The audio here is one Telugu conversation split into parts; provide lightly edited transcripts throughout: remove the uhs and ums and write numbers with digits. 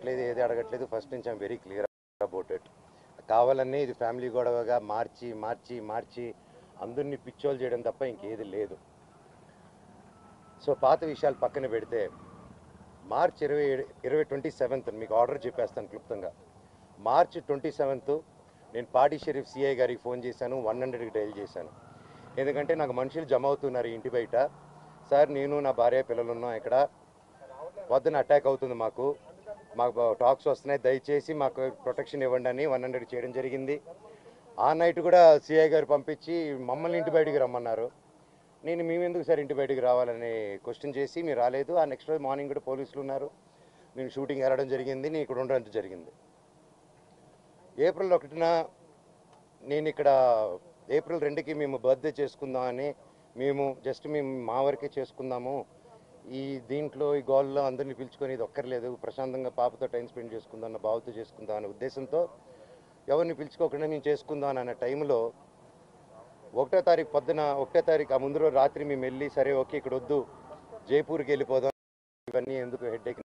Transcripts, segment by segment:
అడగట్లేదు, ఏది అడగట్లేదు. ఫస్ట్ నుంచి I'm very clear about it. కావాలనే ఇది ఫ్యామిలీ గొడవగా మార్చి మార్చి మార్చి అందరినీ పిచ్చోలు చేయడం తప్ప ఇంకేది లేదు. సో పాత విషయాలు పక్కన పెడితే మార్చ్ 27 మీకు ఆర్డర్ చెప్పేస్తాను క్లుప్తంగా. మార్చ్ 27 నేను పాడి షరీఫ్ సిఐ గారికి ఫోన్ చేశాను, 100కి డైల్ చేశాను. ఎందుకంటే నాకు మనుషులు జమ అవుతున్నారు ఇంటి బయట. సార్ నేను నా భార్య పిల్లలు ఉన్నాం ఇక్కడ, పొద్దున అటాక్ అవుతుంది, మాకు టాక్స్ వస్తున్నాయి, దయచేసి మాకు ప్రొటెక్షన్ ఇవ్వండి అని 100 చేయడం జరిగింది. ఆ నైట్ కూడా సిఐ గారు పంపించి మమ్మల్ని ఇంటి బయటికి రమ్మన్నారు. నేను మేమెందుకు సార్ ఇంటి బయటికి రావాలని క్వశ్చన్ చేసి మీరు రాలేదు. ఆ నెక్స్ట్ రోజు మార్నింగ్ కూడా పోలీసులు ఉన్నారు, నేను షూటింగ్ వెళ్ళడం జరిగింది, నేను ఇక్కడ ఉండడం జరిగింది. ఏప్రిల్ 1న నేను ఇక్కడ ఏప్రిల్ 2కి మేము బర్త్డే చేసుకుందామని మేము మా వరకే చేసుకుందాము, ఈ దీంట్లో ఈ గోల్లో అందరినీ పిలుచుకొని ఇది ఒక్కర్లేదు, ప్రశాంతంగా పాపతో టైం స్పెండ్ చేసుకుందాం అన్న భావంతో చేసుకుందాం అనే ఉద్దేశంతో ఎవరిని పిలుచుకోకుండా మేము చేసుకుందాం అన్న టైంలో 1వ తారీఖు పొద్దున 1వ తారీఖు ఆ ముందు రోజు రాత్రి మేము వెళ్ళి సరే ఓకే ఇక్కడ వద్దు జైపూర్కి వెళ్ళిపోదాం, ఇవన్నీ ఎందుకు హెడ్ఏక్,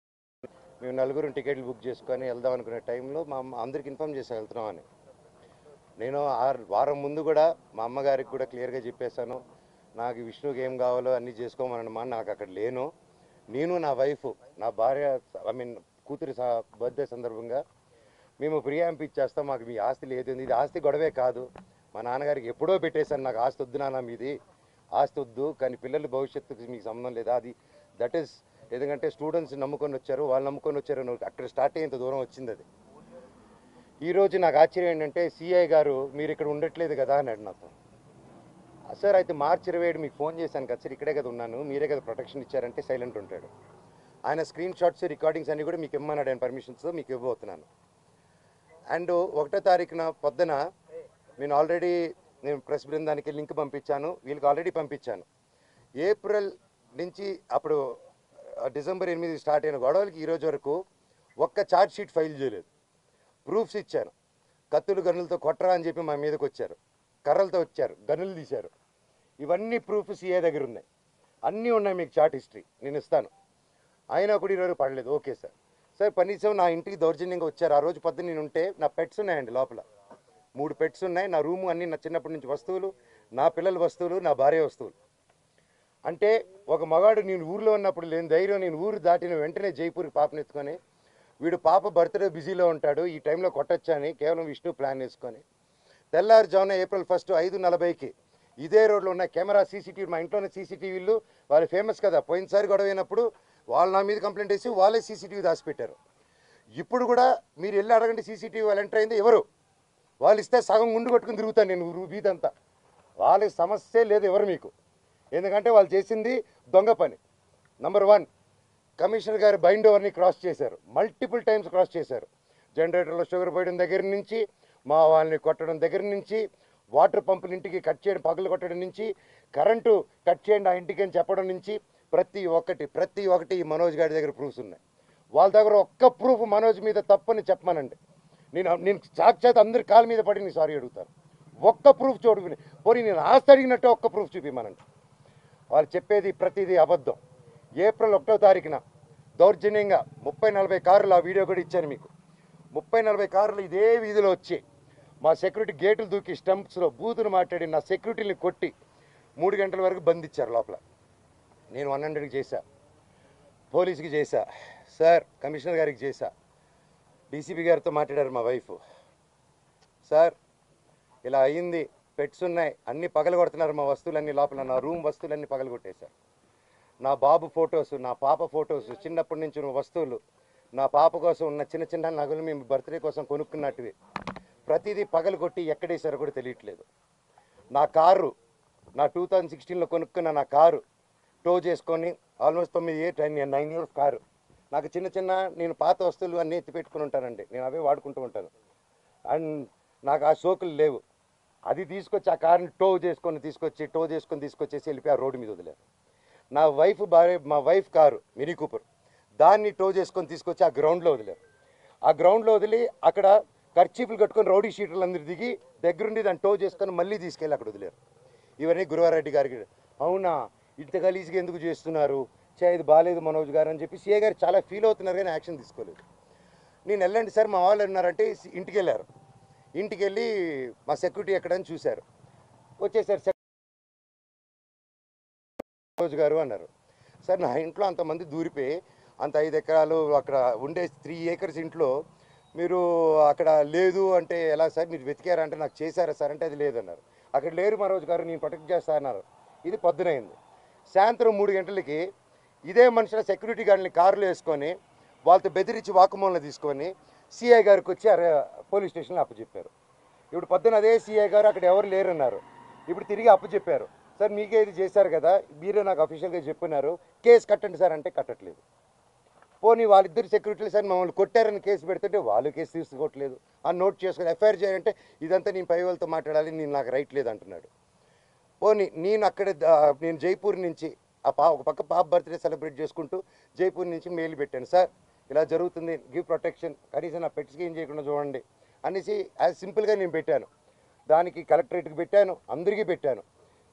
మేము నలుగురు టికెట్లు బుక్ చేసుకొని వెళ్దాం అనుకునే టైంలో మా అందరికి ఇన్ఫామ్ చేసి వెళ్తున్నామని. నేను వారం ముందు కూడా మా అమ్మగారికి కూడా క్లియర్గా చెప్పేశాను, నాకు విష్ణుకి ఏం కావాలో అన్నీ చేసుకోమనమ్మా, నాకు అక్కడ లేను. నేను నా వైఫ్ నా భార్య కూతురి బర్త్డే సందర్భంగా మేము ప్రియాంప్ ఇచ్చేస్తాం, మాకు మీ ఆస్తి లేదు, ఇది ఆస్తి గొడవే కాదు, మా నాన్నగారికి ఎప్పుడో పెట్టేశాను, నాకు ఆస్తి వద్దు నాన్న, మీది ఆస్తి వద్దు, కానీ పిల్లల భవిష్యత్తుకి మీకు సంబంధం లేదా, అది దట్ ఈస్ ఎందుకంటే స్టూడెంట్స్ నమ్ముకొని వచ్చారు, వాళ్ళు నమ్ముకొని వచ్చారు, అక్కడ స్టార్ట్ అయ్యేంత దూరం వచ్చింది అది. ఈరోజు నాకు ఆశ్చర్యం ఏంటంటే సిఐ గారు మీరు ఇక్కడ ఉండట్లేదు కదా అన్నాడు నాతో. సార్ అయితే మార్చి 27 మీకు ఫోన్ చేశాను కదా సార్, ఇక్కడే కదా ఉన్నాను, మీరే కదా ప్రొటెక్షన్ ఇచ్చారంటే సైలెంట్ ఉంటాడు. ఆయన స్క్రీన్ షాట్స్ రికార్డింగ్స్ అన్నీ కూడా మీకు ఇమ్మన్నాడు, ఆయన పర్మిషన్స్తో మీకు ఇవ్వబోతున్నాను. అండ్ 1వ తారీఖున పొద్దున నేను ప్రెస్ బృందానికి లింక్ పంపించాను, వీళ్ళకి ఆల్రెడీ పంపించాను. ఏప్రిల్ నుంచి అప్పుడు డిసెంబర్ 8 స్టార్ట్ అయిన గొడవలకి ఈరోజు వరకు ఒక్క ఛార్జ్ షీట్ ఫైల్ చేయలేదు. ప్రూఫ్స్ ఇచ్చాను, కత్తులు గన్నులతో కొట్టరా అని చెప్పి మా మీదకి వచ్చారు, కర్రలతో వచ్చారు, గన్నులు తీశారు, ఇవన్నీ ప్రూఫ్ సిఏ దగ్గర ఉన్నాయి, అన్నీ ఉన్నాయి, మీకు చార్ట్ హిస్టరీ నేను ఇస్తాను. అయినా కూడా ఈరోజు పడలేదు. ఓకే సార్, సార్ కనీసం నా ఇంటికి దౌర్జన్యంగా వచ్చారు, ఆ రోజు పొద్దున్న నేను ఉంటే నా పెట్స్ ఉన్నాయండి లోపల, 3 పెట్స్ ఉన్నాయి, నా రూము అన్నీ నా చిన్నప్పటి నుంచి వస్తువులు, నా పిల్లల వస్తువులు, నా భార్య వస్తువులు. అంటే ఒక మగాడు నేను ఊరిలో ఉన్నప్పుడు లేని ధైర్యం, నేను ఊరు దాటిన వెంటనే జైపూర్కి పాపనెత్తుకొని వీడు పాప బర్త్డే బిజీలో ఉంటాడు, ఈ టైంలో కొట్టొచ్చని కేవలం విష్ణు ప్లాన్ వేసుకొని తెల్లారుజామున ఏప్రిల్ 1 5:40కి ఇదే రోడ్లో ఉన్న కెమెరా సీసీటీవీ, మా ఇంట్లోనే సీసీటీవీలు, వాళ్ళు ఫేమస్ కదా, పోయినసారి గొడవ అయినప్పుడు వాళ్ళు నా మీద కంప్లైంట్ వేసి వాళ్ళే సీసీటీవీ దాచిపెట్టారు. ఇప్పుడు కూడా మీరు వెళ్ళి అడగండి సీసీటీవీ వాళ్ళు ఎంటర్ అయింది ఎవరు, వాళ్ళు ఇస్తే సగం గుండు కొట్టుకుని తిరుగుతాను నేను వీధంతా, వాళ్ళకి సమస్య లేదు ఎవరు మీకు, ఎందుకంటే వాళ్ళు చేసింది దొంగ పని. నంబర్ 1, కమిషనర్ గారు బైండ్ ఓవర్ని క్రాస్ చేశారు, మల్టిపుల్ టైమ్స్ క్రాస్ చేశారు. జనరేటర్లో షుగర్ పోయడం దగ్గర నుంచి, మా వాళ్ళని కొట్టడం దగ్గర నుంచి, వాటర్ పంపులు ఇంటికి కట్ చేయడం, పగులు కొట్టడం నుంచి, కరెంటు కట్ చేయండి ఆ ఇంటికి అని చెప్పడం నుంచి, ప్రతి ఒక్కటి ఈ మనోజ్ గారి దగ్గర ప్రూఫ్స్ ఉన్నాయి. వాళ్ళ దగ్గర ఒక్క ప్రూఫ్ మనోజ్ మీద తప్పని చెప్పమనండి, నేను సాక్షాత్ అందరి కాళ్ళ మీద పడి నేను సారీ అడుగుతాను. ఒక్క ప్రూఫ్ చూడుకుని పోనీ నేను ఆస్తి అడిగినట్టు ఒక్క ప్రూఫ్ చూపిమనండి. వాళ్ళు చెప్పేది ప్రతిదీ అబద్ధం. ఏప్రిల్ 1వ తారీఖున దౌర్జన్యంగా 30-40 కార్లు, ఆ వీడియో కూడా ఇచ్చాను మీకు, 30-40 కార్లు ఇదే వీధిలో వచ్చి మా సెక్యూరిటీ గేట్లు దూకి స్టంప్స్లో బూతులు మాట్లాడి నా సెక్యూరిటీని కొట్టి 3 గంటల వరకు బంధించారు లోపల. నేను 100కి చేశా, పోలీసుకి చేశా, సార్ కమిషనర్ గారికి చేశా, డీసీపీ గారితో మాట్లాడారు మా వైఫ్, సార్ ఇలా అయ్యింది, పెట్స్ ఉన్నాయి, అన్నీ పగలగొడుతున్నారు, మా వస్తువులన్నీ లోపల, నా రూమ్ వస్తువులన్నీ పగలగొట్టేశారు, నా బాబు ఫొటోస్, నా పాప ఫొటోస్, చిన్నప్పటి నుంచి ఉన్న వస్తువులు, నా పాప కోసం ఉన్న చిన్న చిన్న నగలు మేము బర్త్డే కోసం కొనుక్కున్నట్టువి ప్రతిదీ పగలగొట్టి ఎక్కడేసారో కూడా తెలియట్లేదు. నా కారు, నా 2016లో కొనుక్కున్న నా కారు టో చేసుకొని ఆల్మోస్ట్ 9 ఇయర్స్ కారు, నాకు చిన్న నేను పాత వస్తువులు అన్నీ ఎత్తిపెట్టుకుని ఉంటానండి, నేను అవే వాడుకుంటూ ఉంటాను, అండ్ నాకు ఆ సోకులు లేవు. అది తీసుకొచ్చి ఆ కార్ని టో చేసుకొని తీసుకొచ్చేసి వెళ్ళిపోయి ఆ రోడ్డు మీద వదిలేరు. మా వైఫ్ కారు మినీ కూపర్, దాన్ని టో చేసుకొని తీసుకొచ్చి ఆ గ్రౌండ్లో వదిలేరు. ఆ గ్రౌండ్లో వదిలి అక్కడ కర్చీపులు కట్టుకొని రౌడీ షీటర్లు అందరూ దిగి దగ్గరుండి దాన్ని టో చేసుకొని మళ్ళీ తీసుకెళ్ళి అక్కడ వదిలేరు. ఇవన్నీ గురువారెడ్డి గారికి, అవునా ఇంత గలీజ్గా ఎందుకు చేస్తున్నారు, ఇది బాగాలేదు మనోజ్ గారు అని చెప్పి సీఏ గారు చాలా ఫీల్ అవుతున్నారు కానీ యాక్షన్ తీసుకోలేదు. నేను వెళ్ళండి సార్ మా వాళ్ళు ఉన్నారంటే ఇంటికి వెళ్ళారు. ఇంటికి వెళ్ళి మా సెక్యూరిటీ ఎక్కడని చూశారు. వచ్చేసారు రోజు గారు అన్నారు. సార్ నా ఇంట్లో అంతమంది దూరిపోయి అంత 5 ఎకరాలు అక్కడ ఉండే 3 acres ఇంట్లో మీరు అక్కడ లేదు అంటే ఎలా సార్, మీరు వెతికారా అంటే నాకు చేశారా సార్ అంటే అది లేదన్నారు. అక్కడ లేరు మనోజ్ గారు, నేను ప్రొటెక్ట్ చేస్తా అన్నారు. ఇది పొద్దునైంది. సాయంత్రం 3 గంటలకి ఇదే మనుషుల సెక్యూరిటీ గార్డుని కారులో వేసుకొని వాళ్ళతో బెదిరించి వాకుమూలన తీసుకొని సిఐ గారికి వచ్చి పోలీస్ స్టేషన్లో అప్పచెప్పారు. ఇప్పుడు పొద్దున అదే సిఐ గారు అక్కడ ఎవరు లేరన్నారు. ఇప్పుడు తిరిగి అప్పచెప్పారు. సార్ మీకే ఇది చేశారు కదా, మీరే నాకు అఫీషియల్గా చెప్పినారు, కేసు కట్టండి సార్ అంటే కట్టట్లేదు. పోనీ వాళ్ళిద్దరు సెక్యూరిటీలు సార్ మమ్మల్ని కొట్టారని కేసు పెడుతుంటే వాళ్ళు కేసు తీసుకోవట్లేదు. ఆ నోట్ చేసుకొని ఎఫ్ఐఆర్ చేయాలంటే ఇదంతా నేను పై వాళ్ళతో మాట్లాడాలి, నేను నాకు రైట్ లేదు అంటున్నాడు. పోనీ నేను అక్కడ నేను జైపూర్ నుంచి ఒక పక్క పాప బర్త్డే సెలబ్రేట్ చేసుకుంటూ జైపూర్ నుంచి మెయిల్ పెట్టాను, సార్ ఇలా జరుగుతుంది, గివ్ ప్రొటెక్షన్, కనీసం నా పెట్స్కి ఏం చేయకుండా చూడండి అనేసి యాజ్ సింపుల్గా నేను పెట్టాను. దానికి కలెక్టరేట్కి పెట్టాను, అందరికీ పెట్టాను.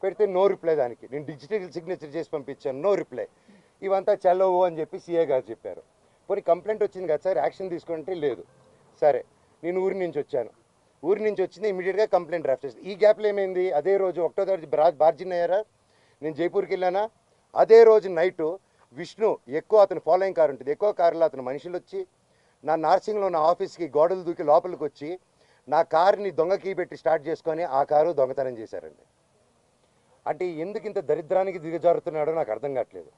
పెడితే నో రిప్లై. దానికి నేను డిజిటల్ సిగ్నేచర్ చేసి పంపించాను, నో రిప్లై. ఇవంతా చెల్లవు అని చెప్పి సిఏ గారు చెప్పారు. పోనీ కంప్లైంట్ వచ్చింది కదా సార్, యాక్షన్ తీసుకుంటే లేదు. సరే నేను ఊరి నుంచి వచ్చాను, ఊరి నుంచి వచ్చింది ఇమీడియట్గా కంప్లైంట్ డ్రాఫ్ట్ చేసి. ఈ గ్యాప్లో ఏమైంది, అదే రోజు 1వ తారీఖు బార్జిన్ అయ్యారా, నేను జైపూర్కి వెళ్ళానా, అదే రోజు నైటు విష్ణు ఎక్కువ అతను ఫాలోయింగ్ కారు ఉంటుంది, ఎక్కువ కారులో అతను మనుషులు వచ్చి నా నార్సింగ్లో నా ఆఫీస్కి గోడలు దూకి లోపలికి వచ్చి నా కారుని దొంగ కీ పెట్టి స్టార్ట్ చేసుకొని ఆ కారు దొంగతనం చేశారండి. అంటే ఎందుకు ఇంత దరిద్రానికి దిగజారుతున్నాడో నాకు అర్థం కావట్లేదు.